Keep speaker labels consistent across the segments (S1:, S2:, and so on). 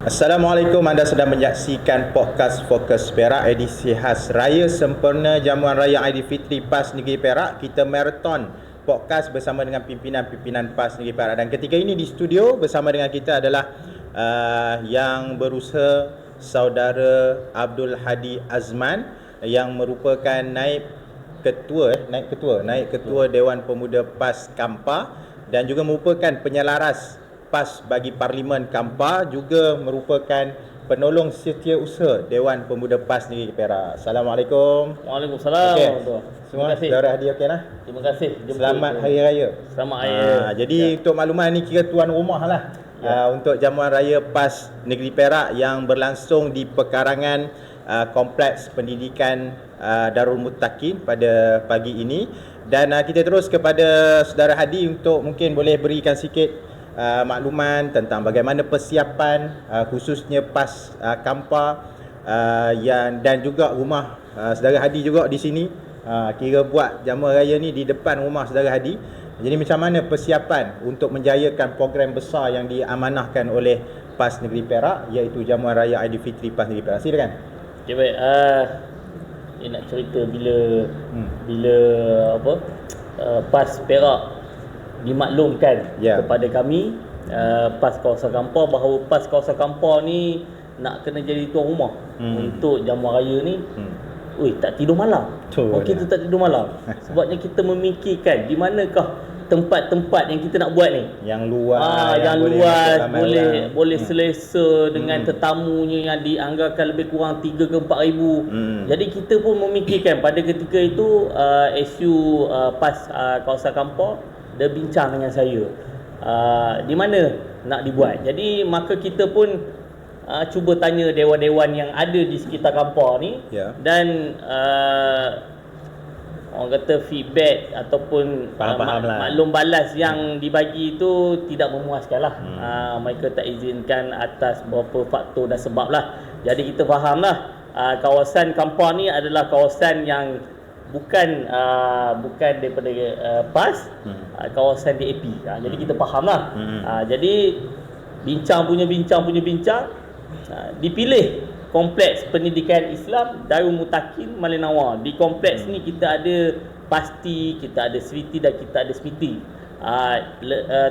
S1: Assalamualaikum, anda sedang menyaksikan podcast Fokus Perak edisi khas Raya Sempurna Jamuan Raya Aidilfitri PAS Negeri Perak. Kita marathon podcast bersama dengan pimpinan-pimpinan PAS Negeri Perak. Dan ketika ini di studio bersama dengan kita adalah yang berusaha saudara Abdul Hadi Azman yang merupakan naib ketua Dewan Pemuda PAS Kampar dan juga merupakan penyelaras PAS bagi Parlimen Kampar, juga merupakan penolong setiausaha Dewan Pemuda PAS Negeri Perak. Assalamualaikum.
S2: Waalaikumsalam.
S1: Okay. Semua saudara hadir okey lah.
S2: Terima kasih.
S1: Selamat Hari Raya.
S2: Selamat Hari Raya.
S1: Jadi untuk makluman ni kira tuan rumah lah untuk Jamuan Raya PAS Negeri Perak yang berlangsung di pekarangan Kompleks Pendidikan Darul Muttaqin pada pagi ini. Dan kita terus kepada saudara Hadi untuk mungkin boleh berikan sikit makluman tentang bagaimana persiapan khususnya PAS Kampar dan juga rumah saudara Hadi juga di sini. Kira buat jamuan raya ni di depan rumah saudara Hadi. Jadi macam mana persiapan untuk menjayakan program besar yang diamanahkan oleh PAS Negeri Perak, iaitu Jamuan Raya Aidilfitri PAS Negeri Perak. Silakan.
S2: Okay, baik. Nak cerita bila PAS Perak dimaklumkan kepada kami PAS Kawasan Kampar bahawa PAS Kawasan Kampar ni nak kena jadi tuan rumah untuk jamuan raya ni. Tak tidur malam. Kita tak tidur malam. Sebabnya kita memikirkan di manakah tempat-tempat yang kita nak buat ni.
S1: Yang luas,
S2: boleh selesa dengan tetamunya yang dianggarkan lebih kurang 3 ke 4 ribu. Jadi kita pun memikirkan pada ketika itu SU PAS Kawasan Kampar dia bincang dengan saya di mana nak dibuat. Jadi maka kita pun cuba tanya dewan-dewan yang ada di sekitar Kampar ni, dan orang kata feedback ataupun maklum balas yang dibagi itu tidak memuaskan lah. Mereka tak izinkan atas beberapa faktor dan sebab lah. Jadi kita faham lah kawasan Kampar ni adalah kawasan yang bukan daripada PAS, kawasan DAP. Jadi kita faham lah. Jadi bincang dipilih Kompleks Pendidikan Islam Darul Muttaqin Malinawar. Di kompleks ni kita ada pasti, kita ada switi dan kita ada smiti.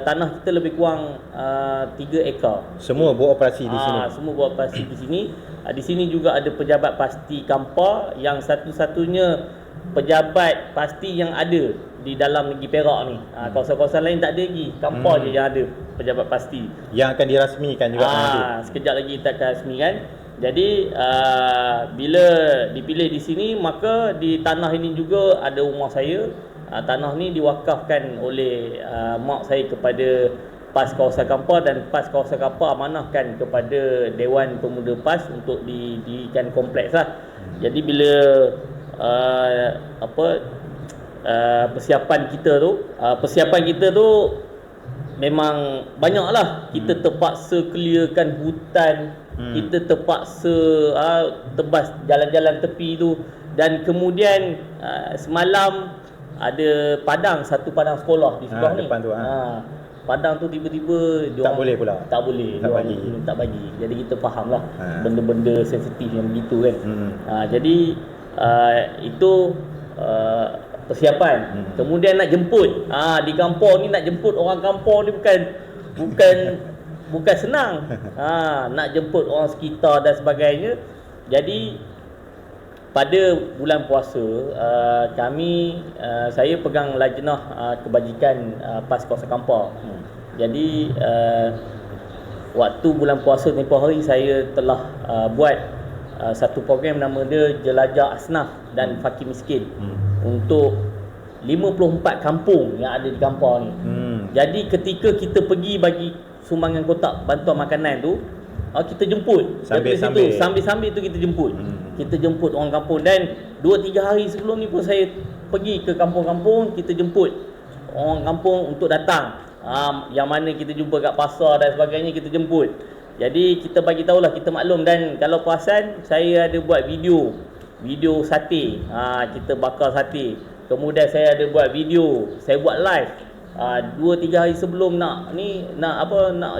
S2: Tanah kita lebih kurang 3 ekar.
S1: Semua beroperasi di sini.
S2: Semua beroperasi di sini. Di sini juga ada pejabat pasti Kampar yang satu-satunya pejabat pasti yang ada di dalam negeri Perak ni. Kawasan-kawasan lain tak ada lagi. Kampar je yang ada pejabat pasti. Yang
S1: akan dirasmikan juga nanti.
S2: Sekejap lagi kita akan rasmikan. Jadi bila dipilih di sini, maka di tanah ini juga ada rumah saya. Tanah ni diwakafkan oleh mak saya kepada PAS Kawasan Kampar, dan PAS Kawasan Kampar amanahkan kepada Dewan Pemuda PAS untuk didirikan kompleks lah. Jadi bila persiapan kita tu memang banyaklah. Kita terpaksa clearkan hutan, kita terpaksa tebas jalan-jalan tepi tu, dan kemudian semalam ada satu padang sekolah di sebelah ni. Padang tu tiba-tiba
S1: tak boleh pula.
S2: Tak bagi. Jadi kita fahamlah benda-benda sensitif yang begitu kan. Jadi itu persiapan. Kemudian nak jemput. Di kampung ni nak jemput orang kampung ni bukan senang. Nak jemput orang sekitar dan sebagainya. Jadi pada bulan puasa saya pegang lajnah kebajikan PAS Kawasan Kampar. Jadi waktu bulan puasa tempoh hari saya telah buat satu program nama dia Jelajah Asnaf dan Fakir Miskin untuk 54 kampung yang ada di Kampar ni. Jadi ketika kita pergi bagi sumbangan kotak bantuan makanan tu, kita jemput sambil-sambil tu kita jemput. Kita jemput orang kampung, dan 2-3 hari sebelum ni pun saya pergi ke kampung-kampung, kita jemput orang kampung untuk datang. Yang mana kita jumpa kat pasar dan sebagainya, kita jemput. Jadi kita bagi tahulah, kita maklum. Dan kalau perasan, saya ada buat video sate. Kita bakar sate. Kemudian saya ada buat video, saya buat live 2-3 hari sebelum nak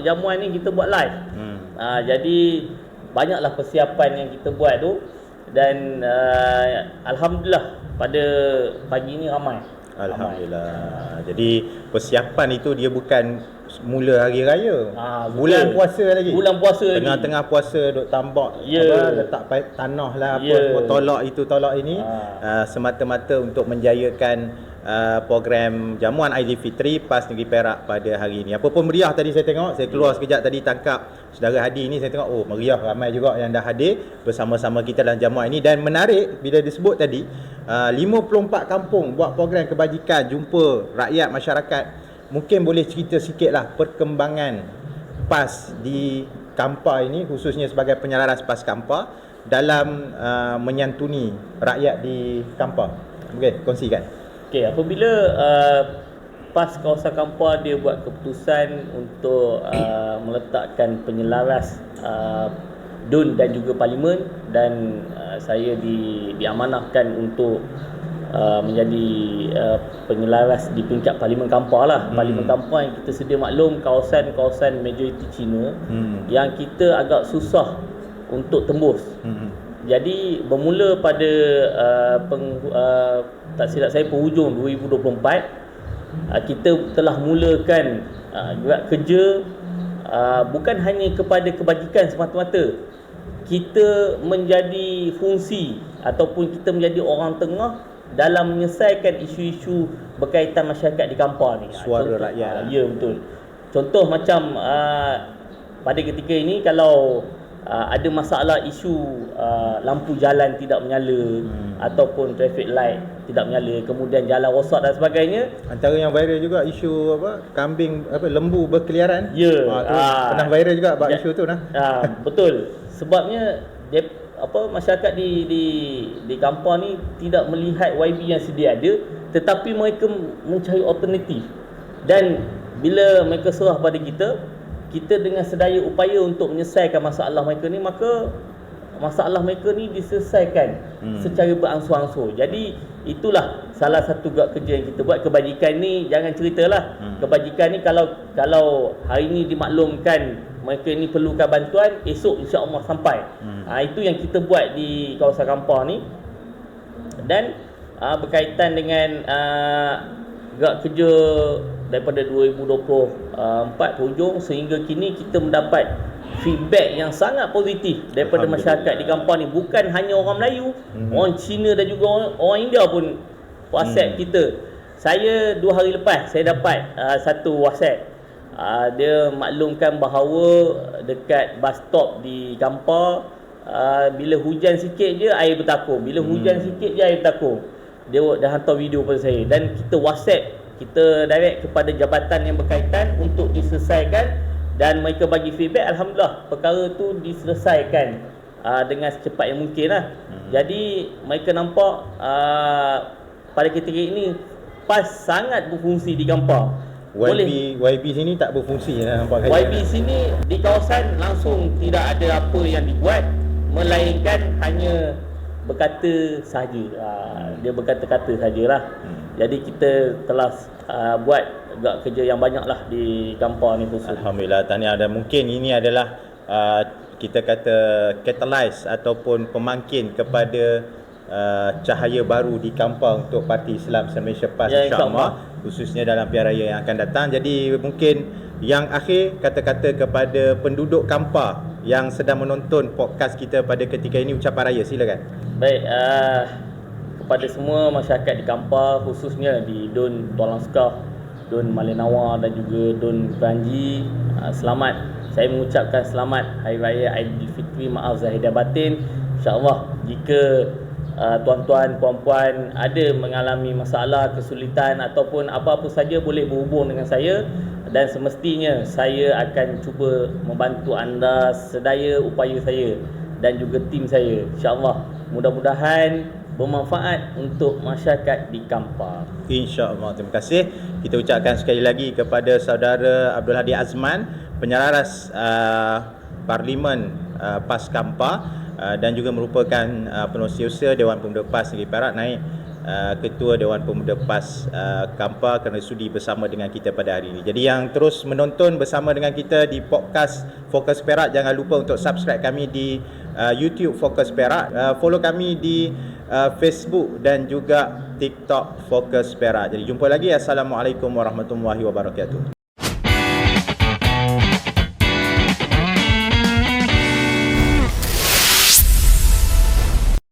S2: jamuan ni kita buat live. Jadi banyaklah persiapan yang kita buat tu, dan alhamdulillah pada pagi ni ramai.
S1: Alhamdulillah. Jadi persiapan itu dia bukan mula hari raya. Bulan puasa lagi. Tengah-tengah puasa duk tambak letak tanah lah apa semua, tolak itu tolak ini, semata-mata untuk menjayakan program jamuan Aidilfitri PAS Negeri Perak pada hari ini. Apa pun meriah tadi saya tengok, saya keluar sekejap tadi tangkap saudara Hadi ni, saya tengok meriah, ramai juga yang dah hadir bersama-sama kita dalam jamuan ini. Dan menarik bila disebut tadi 54 kampung buat program kebajikan, jumpa rakyat masyarakat. Mungkin boleh cerita sikitlah perkembangan PAS di Kampar ini, khususnya sebagai penyelaras PAS Kampar dalam menyantuni rakyat di Kampar. Mungkin kongsikan.
S2: Okey, apabila PAS kawasan Kampar dia buat keputusan untuk meletakkan penyelaras DUN dan juga Parlimen, dan saya diamanahkan untuk menjadi penyelaras di peringkat Parlimen Kampar lah. Parlimen Kampar yang kita sedia maklum kawasan majoriti Cina yang kita agak susah untuk tembus. Jadi bermula pada tak silap saya penghujung 2024, kita telah mulakan gerak kerja bukan hanya kepada kebajikan semata-mata. Kita menjadi fungsi ataupun kita menjadi orang tengah dalam menyelesaikan isu-isu berkaitan masyarakat di Kampar ni.
S1: Suara rakyat.
S2: Ya, betul. Contoh macam pada ketika ini kalau ada masalah isu lampu jalan tidak menyala ataupun traffic light tidak menyala, kemudian jalan rosak dan sebagainya. Antara yang viral juga isu kambing lembu berkeliaran. Ya.
S1: Pernah viral juga isu tu nah.
S2: Betul. Sebabnya masyarakat di Kampar ni tidak melihat YB yang sedia ada, tetapi mereka mencari alternatif. Dan bila mereka serah pada kita dengan sedaya upaya untuk menyelesaikan masalah mereka ni, maka masalah mereka ni diselesaikan secara beransur-ansur. Jadi itulah salah satu gerak kerja yang kita buat. Kebajikan ni jangan ceritalah. Kebajikan ni kalau hari ni dimaklumkan mereka ni perlukan bantuan, esok insya-Allah sampai. Itu yang kita buat di kawasan Kampar ni. Dan berkaitan dengan gerak kerja daripada 2024 penghujung sehingga kini, kita mendapat feedback yang sangat positif daripada masyarakat di Kampar ni. Bukan hanya orang Melayu, orang Cina dan juga orang India pun WhatsApp kita. Saya 2 hari lepas saya dapat satu WhatsApp. Dia maklumkan bahawa dekat bus stop di Kampar, bila hujan sikit je air bertakung. Bila hujan sikit je air bertakung. Dia dah hantar video pada saya, dan kita WhatsApp, kita direct kepada jabatan yang berkaitan untuk diselesaikan, dan mereka bagi feedback. Alhamdulillah perkara tu diselesaikan dengan secepat yang mungkin lah. Jadi mereka nampak pada ketika ini PAS sangat berfungsi di Kampar.
S1: YB sini tak berfungsi nampak.
S2: YB sini di kawasan langsung tidak ada apa yang dibuat, melainkan hanya berkata sahaja. Dia berkata-kata sajalah. Jadi kita telah buat gerak kerja yang banyaklah di Kampar ni khusus.
S1: Alhamdulillah, tahniah. Dan mungkin ini adalah kita kata catalyze ataupun pemangkin kepada cahaya baru di Kampar untuk Parti Islam Malaysia PAS, insya-Allah, khususnya dalam pilihan raya yang akan datang. Jadi mungkin yang akhir, kata-kata kepada penduduk Kampar yang sedang menonton podcast kita pada ketika ini, ucapan raya, silakan.
S2: Baik, kepada semua masyarakat di Kampar, khususnya di DUN Tuan Langskah, DUN Malinawa dan juga DUN Kranji, selamat. Saya mengucapkan selamat Hari Raya Aidilfitri, maaf zahir dan batin. InsyaAllah jika tuan-tuan, puan-puan ada mengalami masalah, kesulitan ataupun apa-apa saja, boleh berhubung dengan saya, dan semestinya saya akan cuba membantu anda sedaya upaya saya dan juga tim saya. InsyaAllah mudah-mudahan bermanfaat untuk masyarakat di Kampar.
S1: InsyaAllah. Terima kasih. Kita ucapkan sekali lagi kepada saudara Abdul Hadi Azman, penyelaras Parlimen PAS Kampar, dan juga merupakan penerusi usaha Dewan Pemuda PAS Negeri Perak, naik Ketua Dewan Pemuda PAS Kampar kerana sudi bersama dengan kita pada hari ini. Jadi yang terus menonton bersama dengan kita di podcast Fokus Perak, jangan lupa untuk subscribe kami di YouTube Fokus Perak, follow kami di Facebook dan juga TikTok Fokus Perak. Jadi jumpa lagi. Assalamualaikum warahmatullahi wabarakatuh.